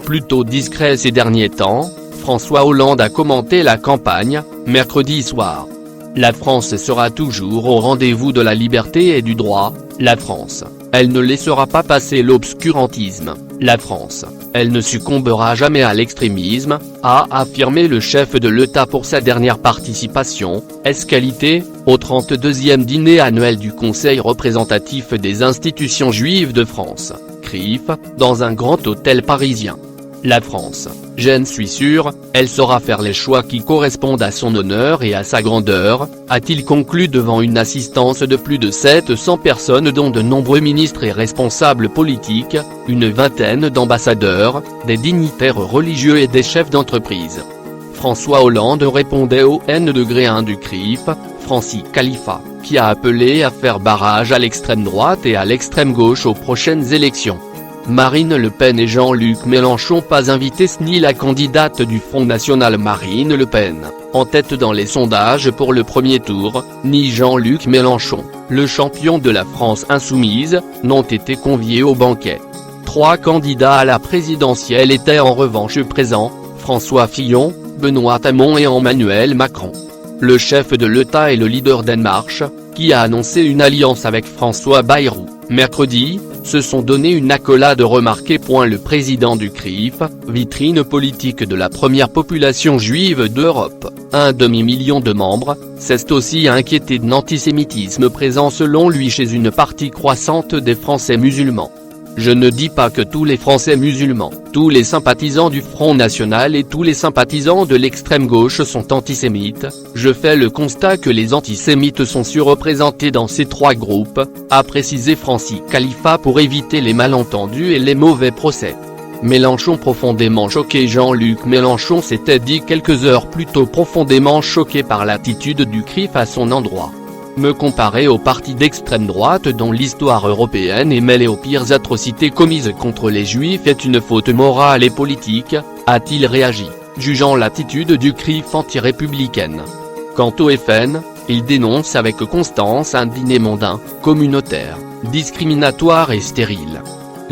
plutôt discret ces derniers temps, François Hollande a commenté la campagne, mercredi soir. La France sera toujours au rendez-vous de la liberté et du droit, la France, elle ne laissera pas passer l'obscurantisme, la France, elle ne succombera jamais à l'extrémisme, a affirmé le chef de l'État pour sa dernière participation, qualité, au 32e dîner annuel du Conseil représentatif des institutions juives de France, CRIF, dans un grand hôtel parisien. La France, j'en suis sûr, elle saura faire les choix qui correspondent à son honneur et à sa grandeur, a-t-il conclu devant une assistance de plus de 700 personnes dont de nombreux ministres et responsables politiques, une vingtaine d'ambassadeurs, des dignitaires religieux et des chefs d'entreprise. François Hollande répondait au N-1 du CRIF, Francis Khalifa, qui a appelé à faire barrage à l'extrême droite et à l'extrême gauche aux prochaines élections. Marine Le Pen et Jean-Luc Mélenchon pas invités ni la candidate du Front National Marine Le Pen, en tête dans les sondages pour le premier tour, ni Jean-Luc Mélenchon, le champion de la France insoumise, n'ont été conviés au banquet. 3 candidats à la présidentielle étaient en revanche présents, François Fillon, Benoît Hamon et Emmanuel Macron. Le chef de l'État et le leader d'En Marche, qui a annoncé une alliance avec François Bayrou, mercredi, se sont donné une accolade remarquée. Le président du CRIF, vitrine politique de la première population juive d'Europe, un demi-million de membres, s'est aussi inquiété de l'antisémitisme présent selon lui chez une partie croissante des Français musulmans. Je ne dis pas que tous les Français musulmans, tous les sympathisants du Front National et tous les sympathisants de l'extrême gauche sont antisémites, je fais le constat que les antisémites sont surreprésentés dans ces 3 groupes, a précisé Francis Khalifa pour éviter les malentendus et les mauvais procès. Mélenchon profondément choqué. Jean-Luc Mélenchon s'était dit quelques heures plus tôt profondément choqué par l'attitude du CRIF à son endroit. Me comparer aux partis d'extrême droite dont l'histoire européenne est mêlée aux pires atrocités commises contre les juifs est une faute morale et politique, a-t-il réagi, jugeant l'attitude du CRIF anti-républicaine. Quant au FN, il dénonce avec constance un dîner mondain, communautaire, discriminatoire et stérile.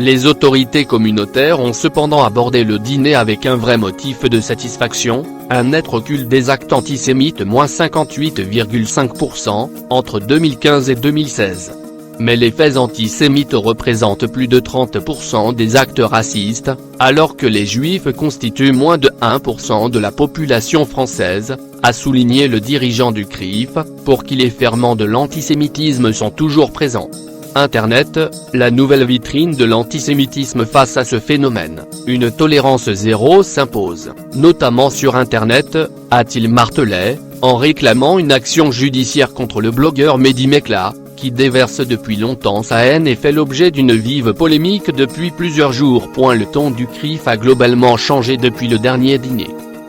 Les autorités communautaires ont cependant abordé le dîner avec un vrai motif de satisfaction, un net recul des actes antisémites -58,5%, entre 2015 et 2016. Mais les faits antisémites représentent plus de 30% des actes racistes, alors que les juifs constituent moins de 1% de la population française, a souligné le dirigeant du CRIF, pour qui les ferments de l'antisémitisme sont toujours présents. Internet, la nouvelle vitrine de l'antisémitisme. Face à ce phénomène, une tolérance zéro s'impose, notamment sur Internet, a-t-il martelé, en réclamant une action judiciaire contre le blogueur Mehdi Mekla, qui déverse depuis longtemps sa haine et fait l'objet d'une vive polémique depuis plusieurs jours. Le ton du CRIF a globalement changé depuis le dernier dîner.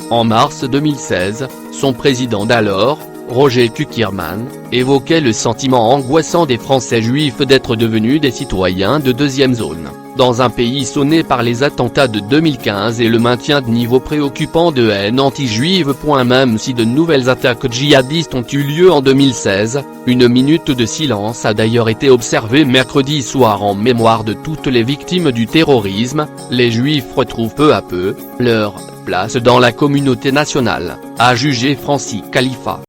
En mars 2016, son président d'alors, Roger Kuckerman, évoquait le sentiment angoissant des Français juifs d'être devenus des citoyens de deuxième zone, dans un pays sonné par les attentats de 2015 et le maintien de niveaux préoccupants de haine anti-juive. Même si de nouvelles attaques djihadistes ont eu lieu en 2016, une minute de silence a d'ailleurs été observée mercredi soir en mémoire de toutes les victimes du terrorisme. Les juifs retrouvent peu à peu leur place dans la communauté nationale, a jugé Francis Khalifa.